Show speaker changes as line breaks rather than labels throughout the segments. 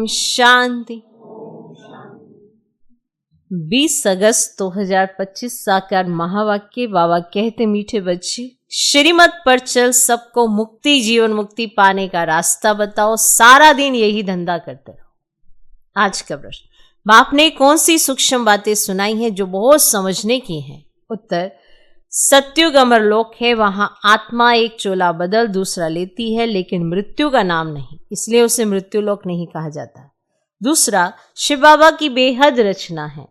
ओम शांति। 20 अगस्त 2025 साकार महावाक्य। बाबा कहते मीठे बच्चे, श्रीमत पर चल, सबको मुक्ति जीवन मुक्ति पाने का रास्ता बताओ, सारा दिन यही धंधा करते रहो। आज का प्रश्न, बाप ने कौन सी सूक्ष्म बातें सुनाई हैं जो बहुत समझने की हैं? उत्तर, सत्युग अमरलोक है, वहां आत्मा एक चोला बदल दूसरा लेती है, लेकिन मृत्यु का नाम नहीं, इसलिए उसे मृत्युलोक नहीं कहा जाता। दूसरा, शिव बाबा की बेहद रचना है।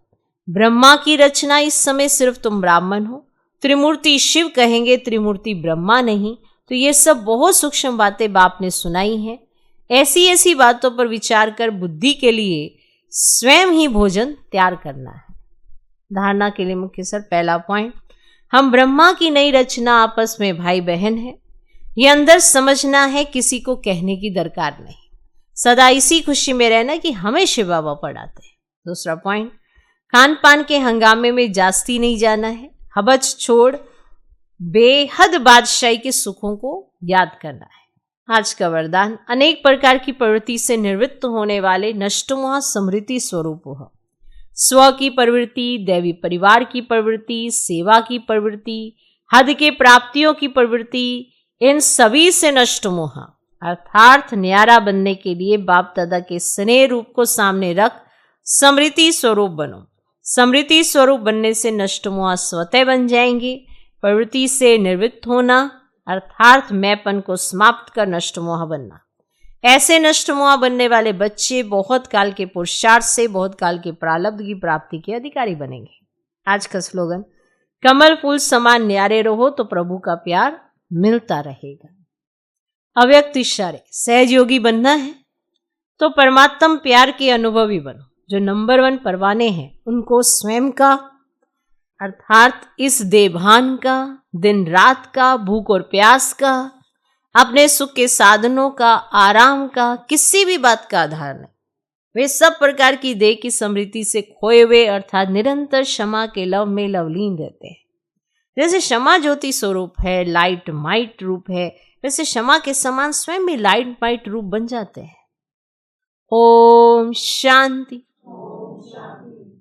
ब्रह्मा की रचना, इस समय सिर्फ तुम ब्राह्मण हो, त्रिमूर्ति शिव कहेंगे, त्रिमूर्ति ब्रह्मा नहीं। तो ये सब बहुत सूक्ष्म बातें बाप ने सुनाई हैं। ऐसी ऐसी बातों पर विचार कर बुद्धि के लिए स्वयं ही भोजन तैयार करना है। धारणा के लिए मुख्य सर, पहला पॉइंट, हम ब्रह्मा की नई रचना, आपस में भाई बहन है। ये अंदर समझना है, किसी को कहने की दरकार नहीं। सदा इसी खुशी में रहना कि हमें शिव बाबा पढ़ाते हैं। दूसरा पॉइंट, खान पान के हंगामे में जास्ती नहीं जाना है। हबच छोड़ बेहद बादशाही के सुखों को याद करना है। आज का वरदान, अनेक प्रकार की प्रवृत्ति से निवृत्त होने वाले नष्टमोह समृद्धि स्वरूप हो। स्व की प्रवृत्ति, दैवी परिवार की प्रवृत्ति, सेवा की प्रवृत्ति, हद के प्राप्तियों की प्रवृत्ति, इन सभी से नष्ट मोह अर्थात न्यारा बनने के लिए बाप दादा के स्नेह रूप को सामने रख समृद्धि स्वरूप बनो। समृद्धि स्वरूप बनने से नष्ट मोह स्वतः बन जाएंगे। प्रवृत्ति से निवृत्त होना अर्थात मैंपन को समाप्त कर नष्ट मोह बनना। ऐसे नष्ट मोह बनने वाले बच्चे बहुत काल के पुरुषार्थ से बहुत काल के प्रारब्ध की प्राप्ति के अधिकारी बनेंगे। आज का स्लोगन, कमल फूल समान न्यारे रहो तो प्रभु का प्यार मिलता रहेगा। अव्यक्त इशारे, सहयोगी बनना है तो परमात्म प्यार के अनुभवी बनो। जो नंबर 1 परवाने हैं उनको स्वयं का अर्थात इस देभान का, दिन रात का, भूख और प्यास का, अपने सुख के साधनों का, आराम का, किसी भी बात का आधार नहीं। वे सब प्रकार की देह की समृद्धि से खोए हुए अर्थात निरंतर क्षमा के लव में लवलीन रहते हैं। जैसे क्षमा ज्योति स्वरूप है, लाइट माइट रूप है, वैसे क्षमा के समान स्वयं भी लाइट माइट रूप बन जाते हैं। ओम शांति।